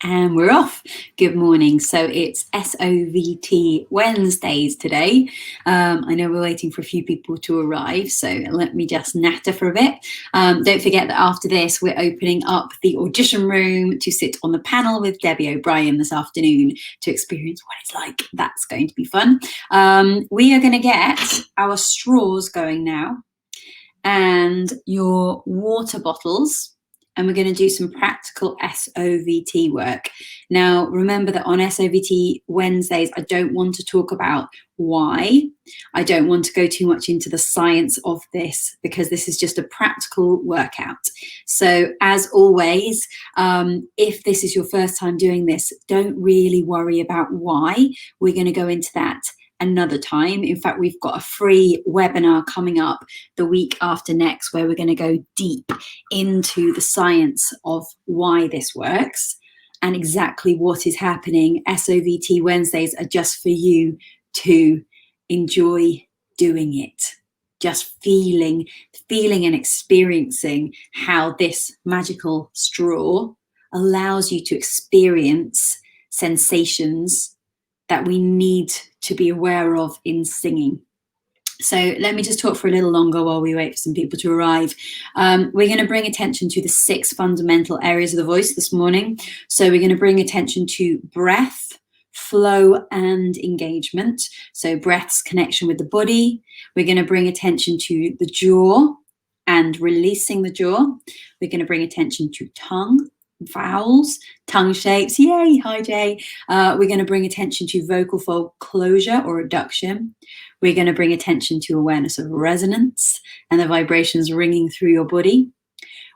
And we're off. Good morning. So it's SOVT Wednesdays today. I know we're waiting for a few people to arrive, so let me just natter for a bit. Don't forget that after this, we're opening up the audition room to sit on the panel with Debbie O'Brien this afternoon to experience what it's like. That's going to be fun. We are going to get our straws going now and your water bottles. And we're going to do some practical SOVT work. Now, remember that on SOVT Wednesdays, I don't want to talk about why. I don't want to go too much into the science of this because this is just a practical workout. So as always, if this is your first time doing this, don't really worry about why. We're going to go into that another time. In fact, we've got a free webinar coming up the week after next where we're going to go deep into the science of why this works and exactly what is happening. SOVT Wednesdays are just for you to enjoy doing it, just feeling and experiencing how this magical straw allows you to experience sensations that we need to be aware of in singing. So let me just talk for a little longer while we wait for some people to arrive. We're going to bring attention to the 6 fundamental areas of the voice this morning. So we're going to bring attention to breath, flow, and engagement. So breath's connection with the body. We're going to bring attention to the jaw and releasing the jaw. We're going to bring attention to tongue, vowels, tongue shapes. Yay, hi Jay. We're going to bring attention to vocal fold closure or reduction. We're going to bring attention to awareness of resonance and the vibrations ringing through your body.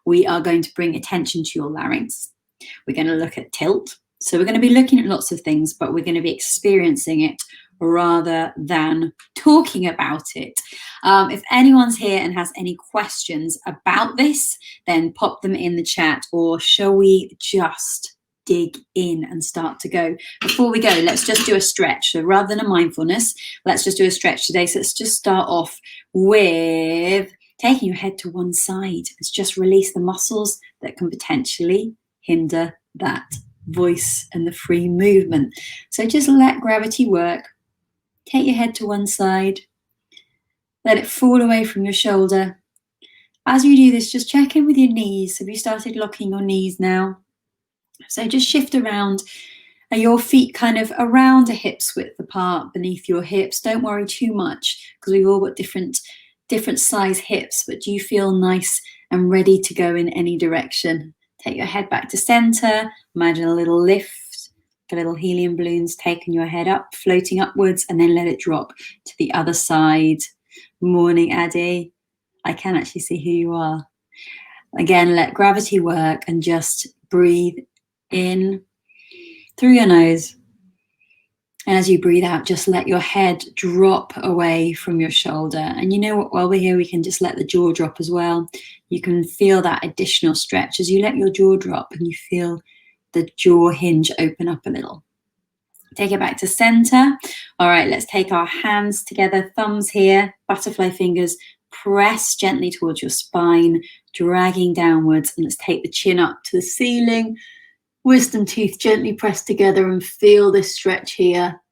We are going to bring attention to your larynx. We're going to look at tilt. So we're going to be looking at lots of things, but we're going to be experiencing it rather than talking about it. If anyone's here and has any questions about this, then pop them in the chat, or shall we just dig in and start to go? Before we go, let's just do a stretch. So rather than a mindfulness, let's just do a stretch today. So let's just start off with taking your head to one side. Let's just release the muscles that can potentially hinder that voice and the free movement. So just let gravity work. Take your head to one side. Let it fall away from your shoulder. As you do this, just check in with your knees. Have you started locking your knees now? So just shift around. Are your feet kind of around a hip's width apart beneath your hips? Don't worry too much because we've all got different size hips, but do you feel nice and ready to go in any direction? Take your head back to center. Imagine a little lift. A little helium balloons taking your head up, floating upwards, and then let it drop to the other side. Morning, Addy. I can actually see who you are. Again, let gravity work and just breathe in through your nose. And as you breathe out, just let your head drop away from your shoulder. And you know what, while we're here, we can just let the jaw drop as well. You can feel that additional stretch as you let your jaw drop and you feel the jaw hinge open up a little. Take it back to center. All right, let's take our hands together, thumbs here, butterfly fingers, press gently towards your spine, dragging downwards, and let's take the chin up to the ceiling. Wisdom teeth gently pressed together and feel this stretch here.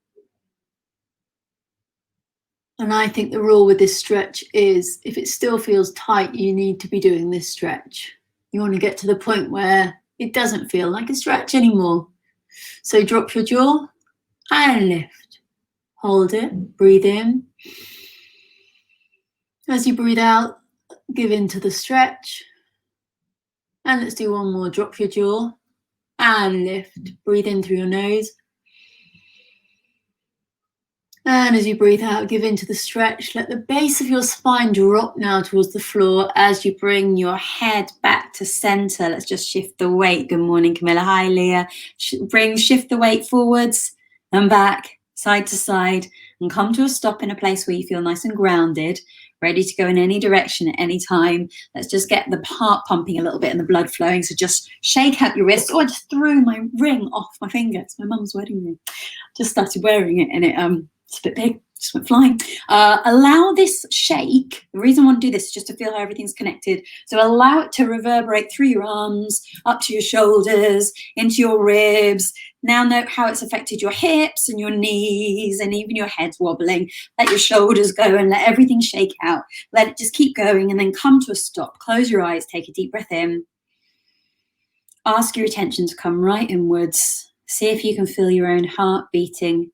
And I think the rule with this stretch is if it still feels tight, you need to be doing this stretch. You want to get to the point where it doesn't feel like a stretch anymore. So drop your jaw and lift. Hold it, breathe in. As you breathe out, give in to the stretch. And let's do one more. Drop your jaw and lift. Breathe in through your nose. And as you breathe out, give into the stretch. Let the base of your spine drop now towards the floor as you bring your head back to center. Let's just shift the weight. Good morning, Camilla. Hi, Leah. Shift the weight forwards and back, side to side, and come to a stop in a place where you feel nice and grounded, ready to go in any direction at any time. Let's just get the heart pumping a little bit and the blood flowing. So just shake out your wrists. Oh, I just threw my ring off my finger. It's my mum's wedding ring. Just started wearing it and it's a bit big. just went flying. Allow this shake. The reason I want to do this is just to feel how everything's connected. So allow it to reverberate through your arms, up to your shoulders, into your ribs. Now note how it's affected your hips and your knees and even your head's wobbling. Let your shoulders go and let everything shake out. Let it just keep going and then come to a stop. Close your eyes, take a deep breath in. Ask your attention to come right inwards. See if you can feel your own heart beating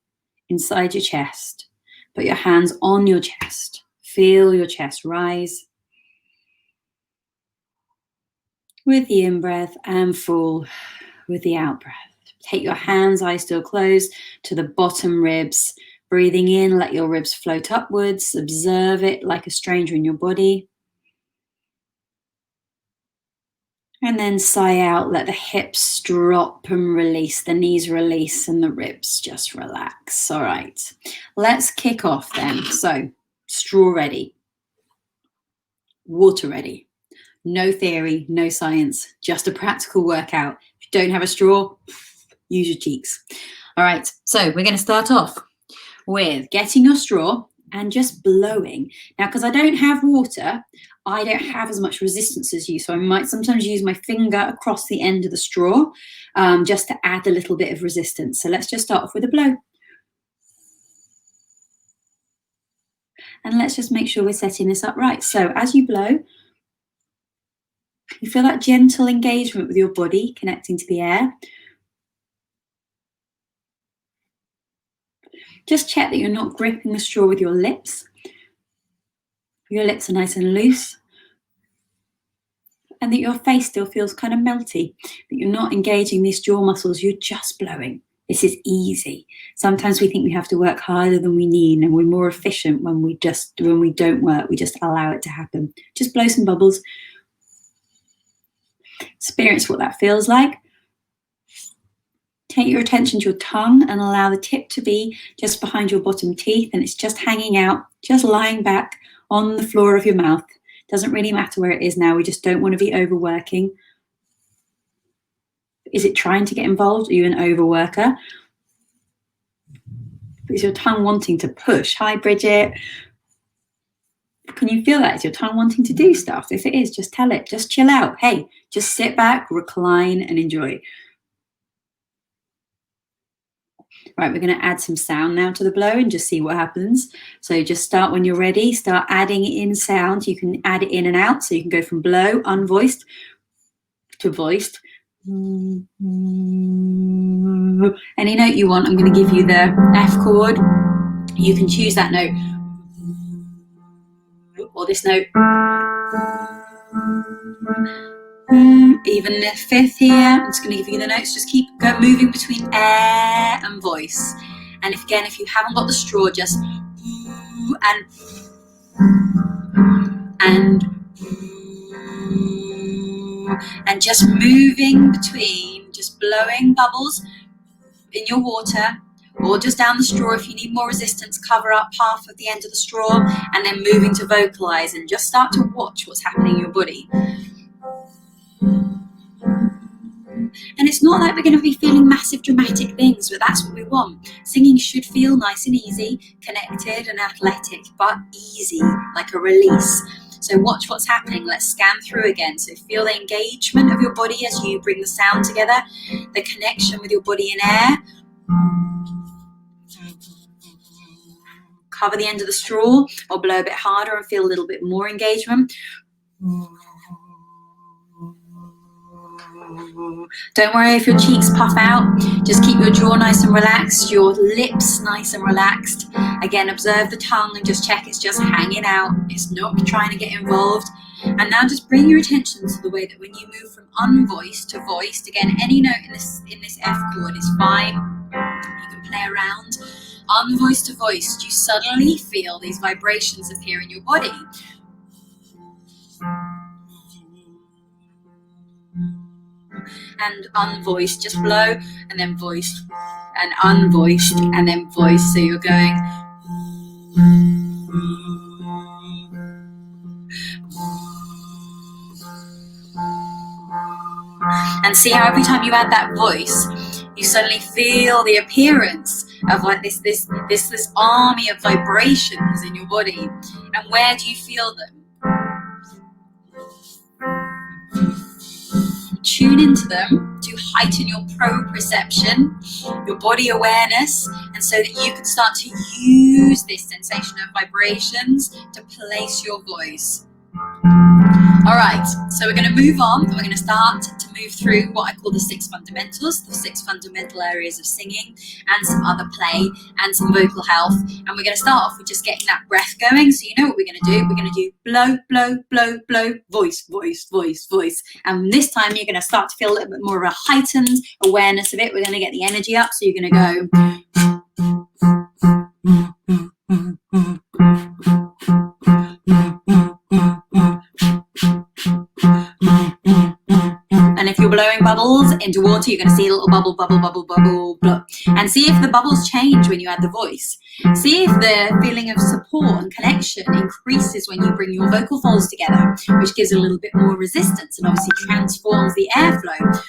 inside your chest. Put your hands on your chest. Feel your chest rise with the in-breath and fall with the out-breath. Take your hands, eyes still closed, to the bottom ribs. Breathing in, let your ribs float upwards. Observe it like a stranger in your body. And then sigh out, let the hips drop and release, the knees release and the ribs just relax. All right, let's kick off then. So, straw ready, water ready. No theory, no science, just a practical workout. If you don't have a straw, use your cheeks. All right, so we're going to start off with getting your straw and just blowing. Now, because I don't have water, I don't have as much resistance as you, so I might sometimes use my finger across the end of the straw just to add a little bit of resistance. So let's just start off with a blow. And let's just make sure we're setting this up right. So as you blow, you feel that gentle engagement with your body connecting to the air. Just check that you're not gripping the straw with your lips. Your lips are nice and loose. And that your face still feels kind of melty. That you're not engaging these jaw muscles, you're just blowing. This is easy. Sometimes we think we have to work harder than we need, and we're more efficient when we don't work, we just allow it to happen. Just blow some bubbles. Experience what that feels like. Take your attention to your tongue and allow the tip to be just behind your bottom teeth, and it's just hanging out, just lying back on the floor of your mouth. Doesn't really matter where it is now, we just don't want to be overworking. Is it trying to get involved? Are you an overworker? Is your tongue wanting to push? Hi, Bridget. Can you feel that? Is your tongue wanting to do stuff? If it is, just tell it. Just chill out. Hey, just sit back, recline, and enjoy. Right, we're going to add some sound now to the blow and just see what happens. So just start when you're ready. Start adding in sound. You can add it in and out. So you can go from blow, unvoiced, to voiced. Any note you want. I'm going to give you the F chord. You can choose that note or this note. Even the fifth here. I'm just going to give you the notes. Just keep moving between air and voice. And if you haven't got the straw, just and just moving between, just blowing bubbles in your water, or just down the straw. If you need more resistance, cover up half of the end of the straw, and then moving to vocalize and just start to watch what's happening in your body. And it's not like we're going to be feeling massive dramatic things, but that's what we want. Singing should feel nice and easy, connected and athletic, but easy, like a release. So watch what's happening. Let's scan through again. So feel the engagement of your body as you bring the sound together, the connection with your body in air. Cover the end of the straw or blow a bit harder and feel a little bit more engagement. Don't worry if your cheeks puff out. Just keep your jaw nice and relaxed, your lips nice and relaxed. Again, observe the tongue and just check it's just hanging out. It's not trying to get involved. And now just bring your attention to the way that when you move from unvoiced to voiced, again, any note in this F chord is fine. You can play around. Unvoiced to voiced, you suddenly feel these vibrations appear in your body. And unvoiced, just blow, and then voiced, and unvoiced, and then voiced. So you're going. And see how every time you add that voice, you suddenly feel the appearance of like this army of vibrations in your body. And where do you feel them? Tune into them to heighten your proprioception, your body awareness, and so that you can start to use this sensation of vibrations to place your voice. All right, so we're going to move on. We're going to start to move through what I call the 6 fundamentals, the 6 fundamental areas of singing, and some other play and some vocal health. And we're going to start off with just getting that breath going. So you know what we're going to do? We're going to do blow, blow, blow, blow, voice, voice, voice, voice. And this time you're going to start to feel a little bit more of a heightened awareness of it. We're going to get the energy up. So you're going to go. And if you're blowing bubbles into water, you're going to see a little bubble, bubble, bubble, bubble, blah. And see if the bubbles change when you add the voice. See if the feeling of support and connection increases when you bring your vocal folds together, which gives a little bit more resistance and obviously transforms the airflow.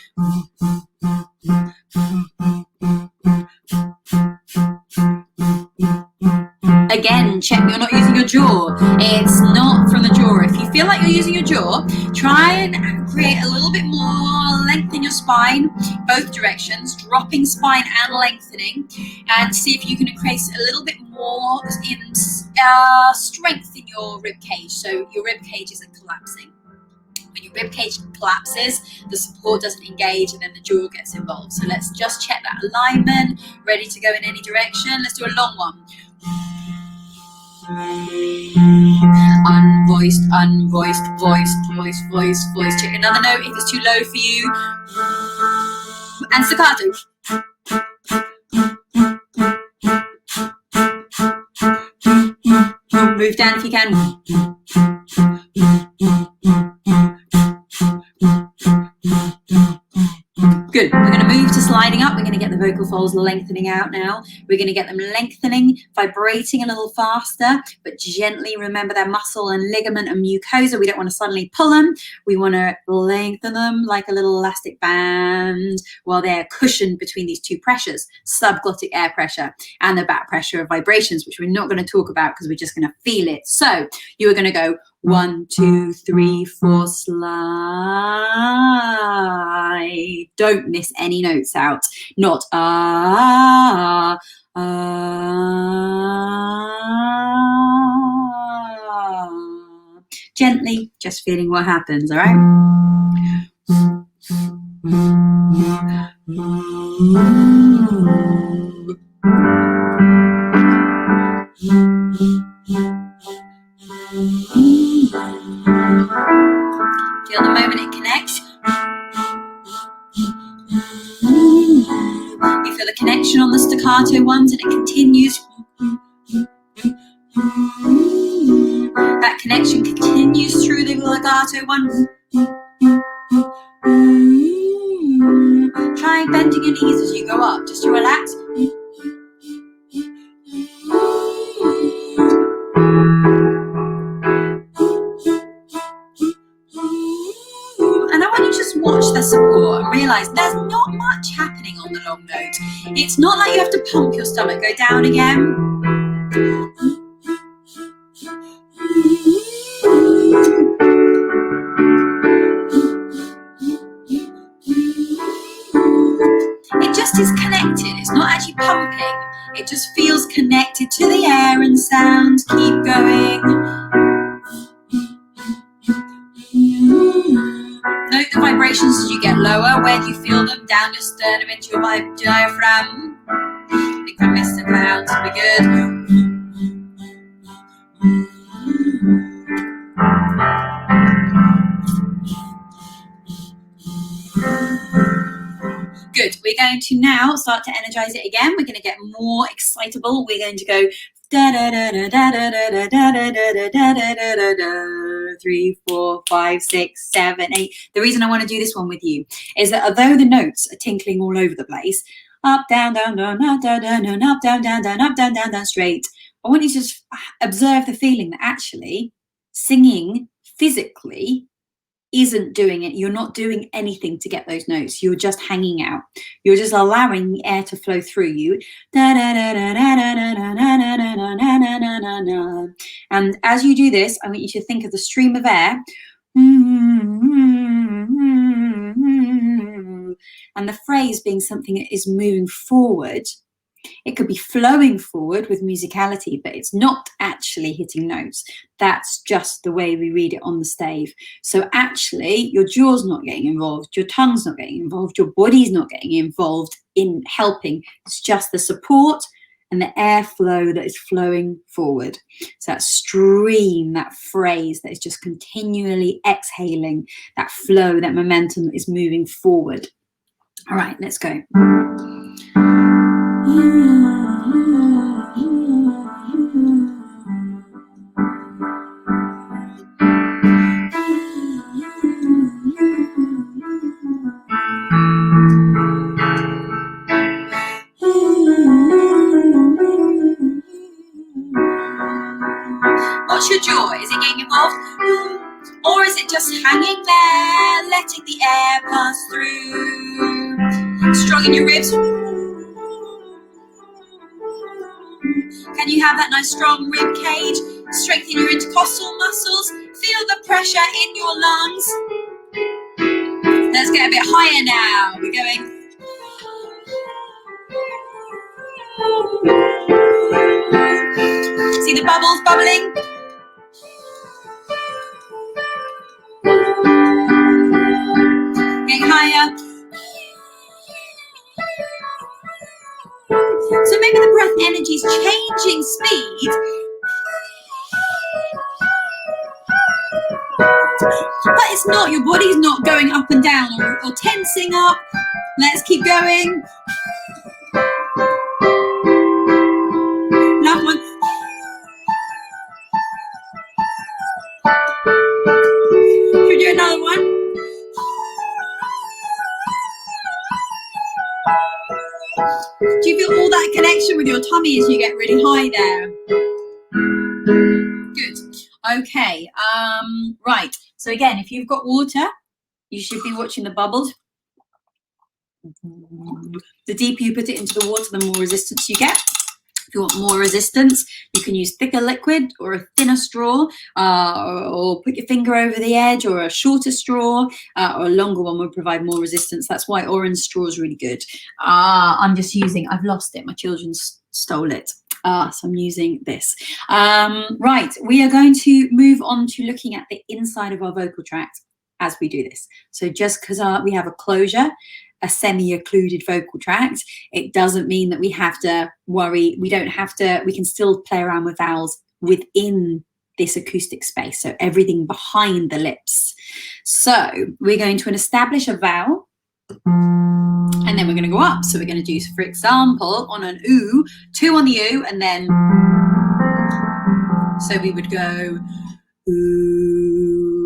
Again, check you're not using your jaw. It's not from the jaw. If you feel like you're using your jaw, try and create a little bit more length in your spine, both directions, dropping spine and lengthening, and see if you can create a little bit more in strength in your rib cage. So your rib cage isn't collapsing. When your rib cage collapses, the support doesn't engage and then the jaw gets involved. So let's just check that alignment, ready to go in any direction. Let's do a long one. Unvoiced, unvoiced, voiced, voice, voice, voice. Check another note if it's too low for you. And staccato. Move down if you can. Good. We're going to move to sliding up. We're going to get the vocal folds lengthening out now. We're going to get them lengthening, vibrating a little faster, but gently. Remember their muscle and ligament and mucosa. We don't want to suddenly pull them. We want to lengthen them like a little elastic band while they're cushioned between these two pressures, subglottic air pressure and the back pressure of vibrations, which we're not going to talk about because we're just going to feel it. So you are going to go 1, 2, 3, 4, slide. Don't miss any notes out. Not gently, just feeling what happens, all right? Feel the moment it connects. You feel the connection on the staccato ones and it continues. That connection continues through the legato one. Try bending your knees as you go up, just to relax. And I want you to just watch the support and realise there's not much happening on the long note. It's not like you have to pump your stomach, go down again. It just is connected. It's not actually pumping. It just feels connected to the air and sound. Keep going. Note the vibrations as you get lower. Where do you feel them? Down your sternum into your diaphragm. Big fat rest and out. Be good. Good. We're going to now start to energize it again. We're going to get more excitable. We're going to go da da da da da da da da da da da da da da. 3, 4, 5, 6, 7, 8. The reason I want to do this one with you is that although the notes are tinkling all over the place, up, down, down, down, up, down, down, down, up, down, down, down, up, down, down, down, straight. I want you to just observe the feeling that actually singing physically isn't doing it. You're not doing anything to get those notes. You're just hanging out. You're just allowing the air to flow through you. And as you do this, I want you to think of the stream of air. And the phrase being something that is moving forward. It could be flowing forward with musicality, but it's not actually hitting notes. That's just the way we read it on the stave. So actually, your jaw's not getting involved, your tongue's not getting involved, your body's not getting involved in helping. It's just the support and the airflow that is flowing forward. So that stream, that phrase that is just continually exhaling, that flow, that momentum that is moving forward. All right, let's go. What's your jaw? Is it getting involved? Or is it just hanging there, letting the air pass through? Strong in your ribs. Can you have that nice strong rib cage? Strengthen your intercostal muscles. Feel the pressure in your lungs. Let's get a bit higher now. We're going. See the bubbles bubbling? Getting higher. So maybe the breath energy is changing speed. But it's not, your body's not going up and down or tensing up. Let's keep going. Last one. Should we do another one? Do you feel all that connection with your tummy as you get really high there? Good. Okay. Right. So again, if you've got water, you should be watching the bubbles. The deeper you put it into the water, the more resistance you get. If you want more resistance, you can use thicker liquid or a thinner straw, or put your finger over the edge, or a shorter straw, or a longer one would provide more resistance. That's why orange straw is really good. I'm just using, I've lost it. My children stole it. So I'm using this. Right, we are going to move on to looking at the inside of our vocal tract as we do this. So just because we have a closure, a semi-occluded vocal tract, it doesn't mean that we have to worry. We don't have to, we can still play around with vowels within this acoustic space. So everything behind the lips. So we're going to establish a vowel and then we're going to go up. So we're going to do, for example, on an oo, 2 on the oo, and then, so we would go oo,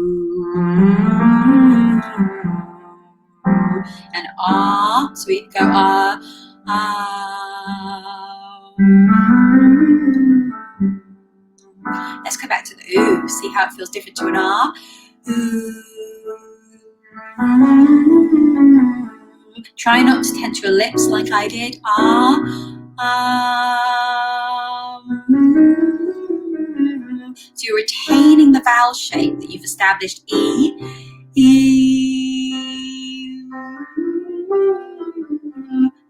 and ah, so we'd go ah, ah. Let's go back to the oo, see how it feels different to an ah. Ooh. Try not to tense your lips like I did. Ah, ah. So you're retaining the vowel shape that you've established. E, E.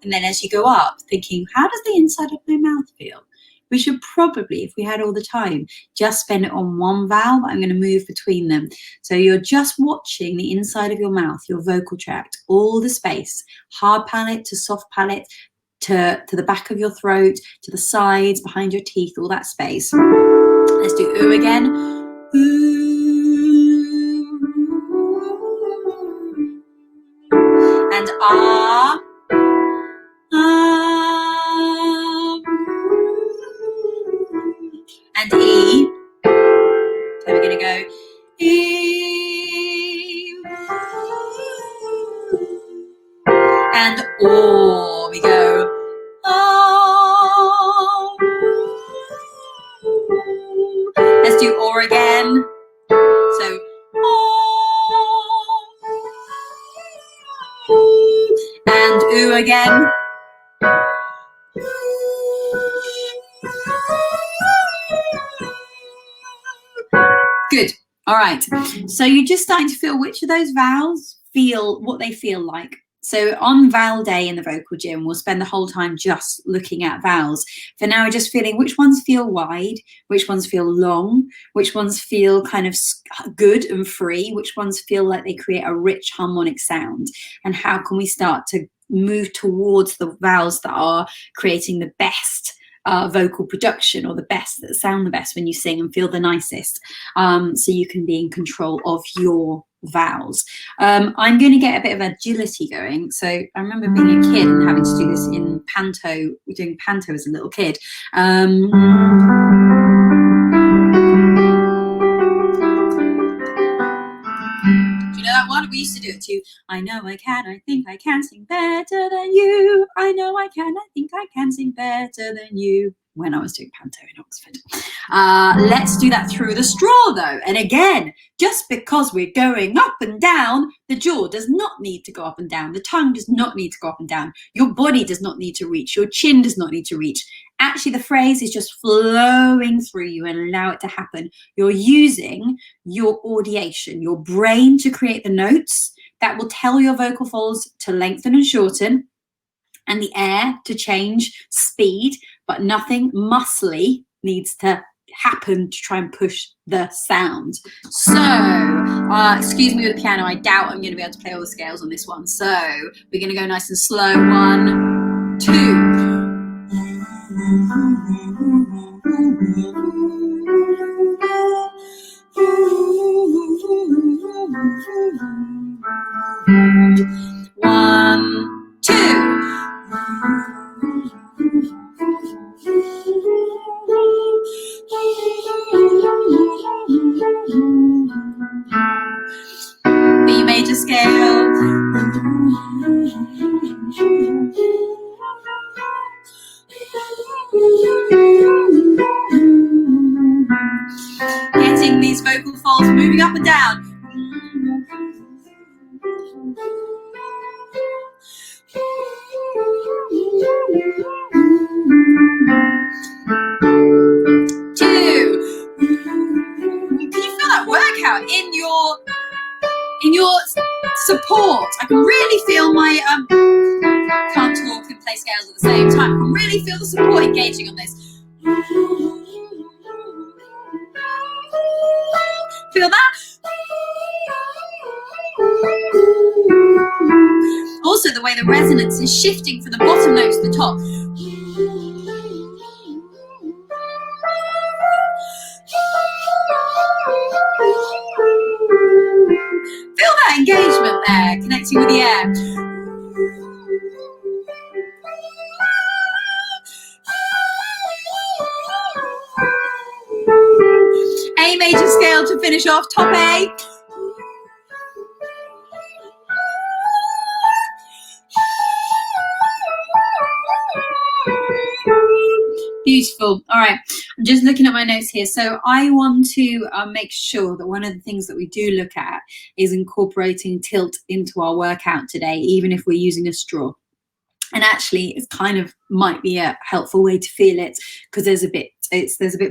And then as you go up, thinking, how does the inside of my mouth feel? We should probably, if we had all the time, just spend it on one vowel, but I'm going to move between them. So you're just watching the inside of your mouth, your vocal tract, all the space, hard palate to soft palate, to the back of your throat, to the sides, behind your teeth, all that space. Let's do oo again. Ooh. And ah. And E. So we're going to go E. And O. We go O. Let's do O again. So O. 2 again. Good. All right. So you're just starting to feel which of those vowels feel what they feel like. So on Vowel Day in the vocal gym, we'll spend the whole time just looking at vowels. For now, we're just feeling which ones feel wide, which ones feel long, which ones feel kind of good and free, which ones feel like they create a rich harmonic sound, and how can we start to move towards the vowels that are creating the best vocal production, or the best, that sound the best when you sing and feel the nicest, so you can be in control of your vowels. I'm going to get a bit of agility going. So I remember being a kid and having to do this in panto, doing panto as a little kid. Do you know that one? We used to do it too. I know I can, I think I can sing better than you. I know I can, I think I can sing better than you. When I was doing panto in Oxford. Let's do that through the straw though. And again, just because we're going up and down, the jaw does not need to go up and down. The tongue does not need to go up and down. Your body does not need to reach. Your chin does not need to reach. Actually, the phrase is just flowing through you, and allow it to happen. You're using your audiation, your brain, to create the notes that will tell your vocal folds to lengthen and shorten, and the air to change speed, but nothing muscly needs to happen to try and push the sound. So, excuse me with the piano, I doubt I'm going to be able to play all the scales on this one. So, we're going to go nice and slow. 1, 2. One, two. B major scale. Getting these vocal folds moving up and down. Workout in your support. I can really feel my can't talk and play scales at the same time. I can really feel the support engaging on this. Feel that? Also, the way the resonance is shifting from the bottom note to the top. Feel that engagement there, connecting with the air. A major scale to finish off, top A. Beautiful. All right, I'm just looking at my notes here. So I want to make sure that one of the things that we do look at is incorporating tilt into our workout today, even if we're using a straw. And actually, it kind of might be a helpful way to feel it, because there's a bit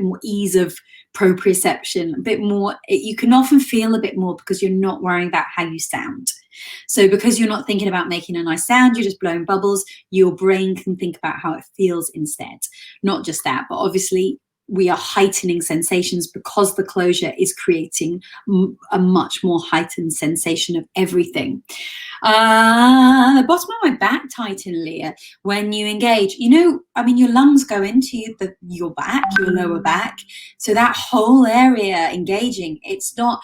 more ease of proprioception, a bit more. You can often feel a bit more because you're not worrying about how you sound. So because you're not thinking about making a nice sound, you're just blowing bubbles, your brain can think about how it feels instead. Not just that, but obviously we are heightening sensations because the closure is creating a much more heightened sensation of everything. The bottom of my back tighten, Leah, when you engage. You know, I mean, your lungs go into your back, your lower back. So that whole area engaging, it's not...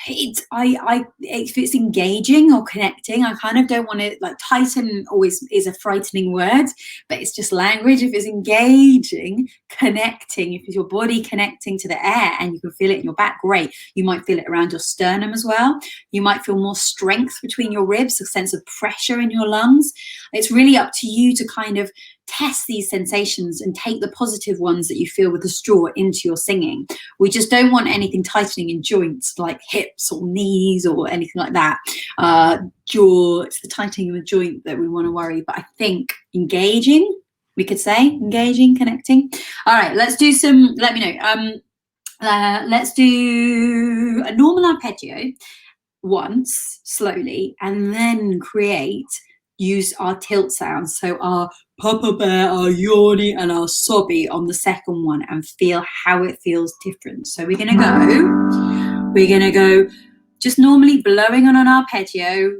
if it's engaging or connecting, I kind of don't want to, like, tighten always is a frightening word, but it's just language. If it's engaging, connecting, if it's your body connecting to the air and you can feel it in your back, great. You might feel it around your sternum as well. You might feel more strength between your ribs, a sense of pressure in your lungs. It's really up to you to kind of test these sensations and take the positive ones that you feel with the straw into your singing. We just don't want anything tightening in joints like hips or knees or anything like that. Jaw, it's the tightening of the joint that we want to worry. But I think engaging, we could say, engaging, connecting. All right, let's do some, let me know. Let's do a normal arpeggio once, slowly, and then use our tilt sounds. So our Papa Bear, our Yawny, and our Sobby on the second one, and feel how it feels different. So we're gonna go just normally blowing on an arpeggio.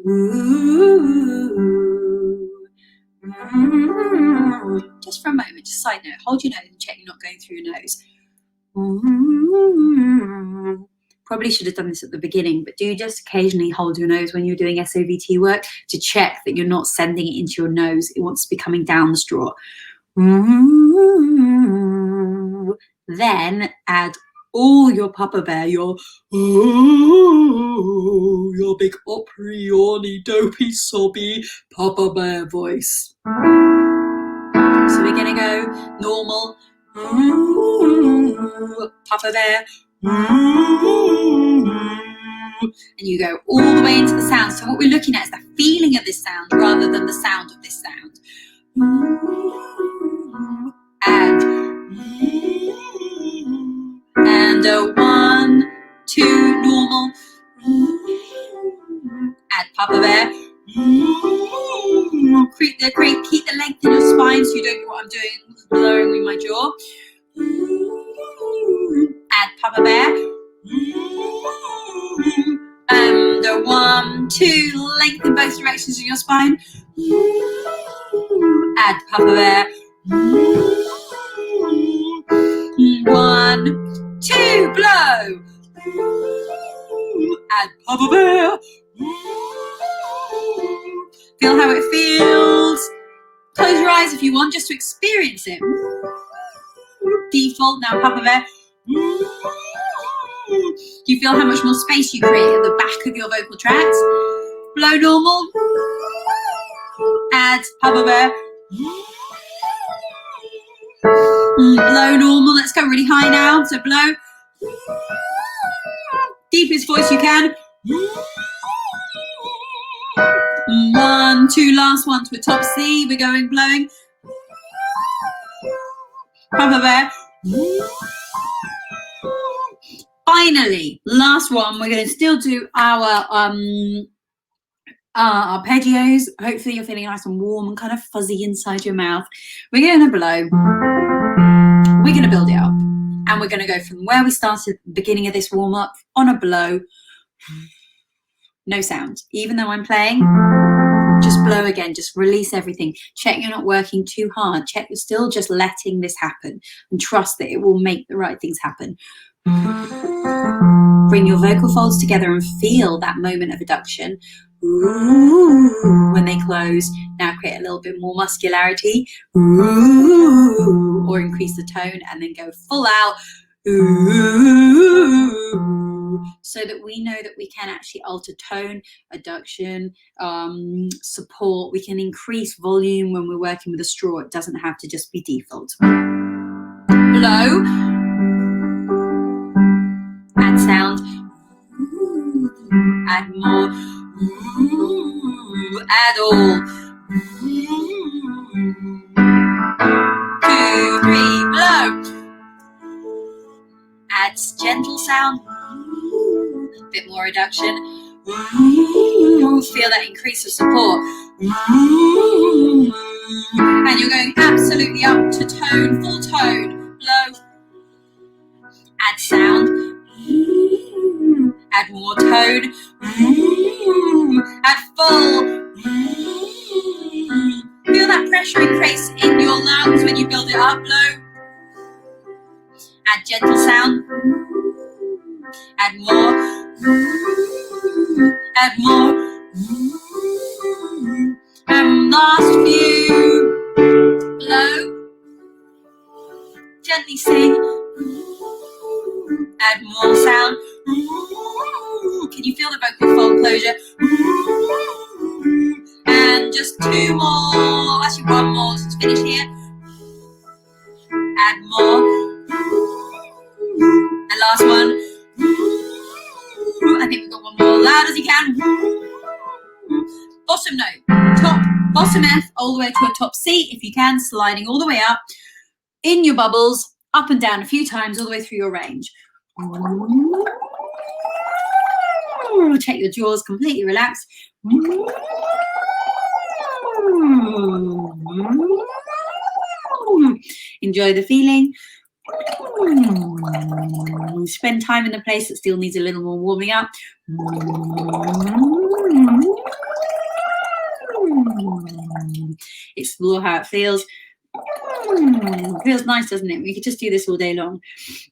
Just for a moment, just side note, hold your nose and check you're not going through your nose. Probably should have done this at the beginning, but do just occasionally hold your nose when you're doing SOVT work to check that you're not sending it into your nose. It wants to be coming down the straw. Then add all your Papa Bear, your big opry, yawny, dopey, sobby Papa Bear voice. So we're gonna go normal, Papa Bear, and you go all the way into the sound. So what we're looking at is the feeling of this sound rather than the sound of this sound. And a 1, 2, normal. Add Papa Bear. Keep the length in your spine so you don't do what I'm doing, blowing with my jaw. Add Papa Bear. And a 1, 2, length in both directions of your spine. Add Papa Bear. 1, 2, blow. Add Papa Bear. Feel how it feels. Close your eyes if you want, just to experience it. Default, now Papa Bear. Do you feel how much more space you create at the back of your vocal tracts? Blow normal. Add Papa Bear. Blow normal. Let's go really high now. So blow. Deepest voice you can. 1, 2, last one to a top C. We're going blowing. Papa Bear. Finally, last one. We're going to still do our arpeggios. Hopefully you're feeling nice and warm and kind of fuzzy inside your mouth. We're going to blow. We're going to build it up. And we're going to go from where we started at the beginning of this warm-up on a blow. No sound. Even though I'm playing, just blow again. Just release everything. Check you're not working too hard. Check you're still just letting this happen. And trust that it will make the right things happen. Bring your vocal folds together and feel that moment of adduction. When they close, now create a little bit more muscularity, or increase the tone and then go full out, so that we know that we can actually alter tone, adduction, support. We can increase volume when we're working with a straw. It doesn't have to just be default. Blow. Add sound. Add more. Add all. 2, 3, blow. Add gentle sound. Bit more reduction. Feel that increase of support. And you're going absolutely up to tone, full tone. Blow. Add sound. Add more tone. Add full. Feel that pressure increase in your lungs when you build it up. Blow. Add gentle sound. Add more. Add more. And last few. Blow. Gently sing. Add more sound. Can you feel the vocal fold closure? And just 2 more. Actually, 1 more. Let's finish here. loud as you can. Bottom note, top, bottom F, all the way to a top C, if you can, sliding all the way up in your bubbles, up and down a few times, all the way through your range. Check your jaws completely relaxed. Enjoy the feeling. Spend time in a place that still needs a little more warming up. Explore how it feels. Feels nice, doesn't it? We could just do this all day long.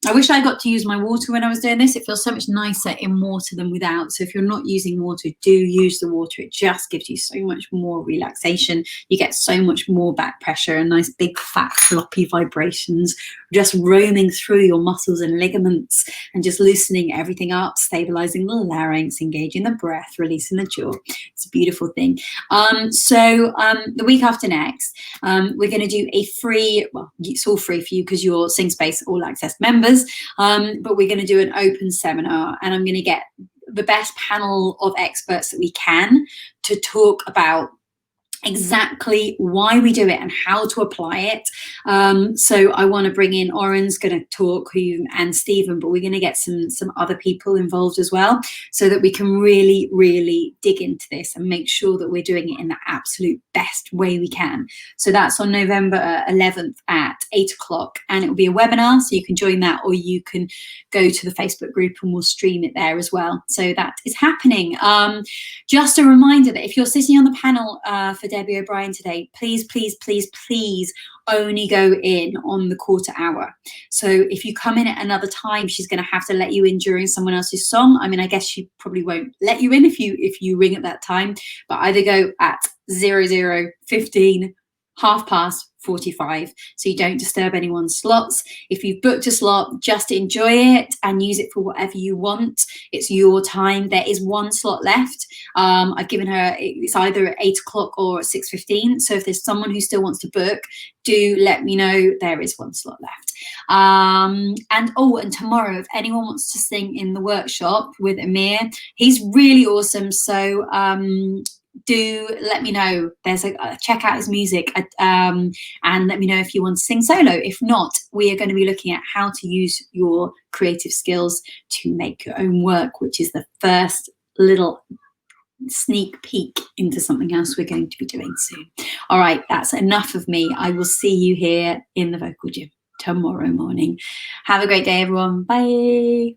I wish I got to use my water when I was doing this. It feels so much nicer in water than without. So if you're not using water, do use the water. It just gives you so much more relaxation. You get so much more back pressure and nice big fat floppy vibrations just roaming through your muscles and ligaments and just loosening everything up, stabilizing the larynx, engaging the breath, releasing the jaw. It's a beautiful thing. The week after next, we're going to do a free, well, it's all free for you because you're Sing Space All Access members, but we're going to do an open seminar, and I'm going to get the best panel of experts that we can to talk about exactly why we do it and how to apply it. So I want to bring in Oren's going to talk, and Stephen, but we're going to get some other people involved as well, so that we can really, really dig into this and make sure that we're doing it in the absolute best way we can. So that's on November 11th at 8 o'clock, and it will be a webinar, so you can join that, or you can go to the Facebook group and we'll stream it there as well. So that is happening. Just a reminder that if you're sitting on the panel for Debbie O'Brien today, please, please, please, please only go in on the quarter hour. So if you come in at another time, she's going to have to let you in during someone else's song. I mean, I guess she probably won't let you in if you ring at that time, but either go at 00:15, 45, so you don't disturb anyone's slots. If you've booked a slot, just enjoy it and use it for whatever you want. It's your time. There is one slot left. I've given her, it's either at 8 o'clock or at 6:15. So if there's someone who still wants to book, do let me know. There is one slot left. And tomorrow, if anyone wants to sing in the workshop with Amir, he's really awesome. So do let me know. There's check out his music and let me know if you want to sing solo. If not, we are going to be looking at how to use your creative skills to make your own work, which is the first little sneak peek into something else we're going to be doing soon. All right, that's enough of me. I will see you here in the vocal gym tomorrow morning. Have a great day, everyone. Bye.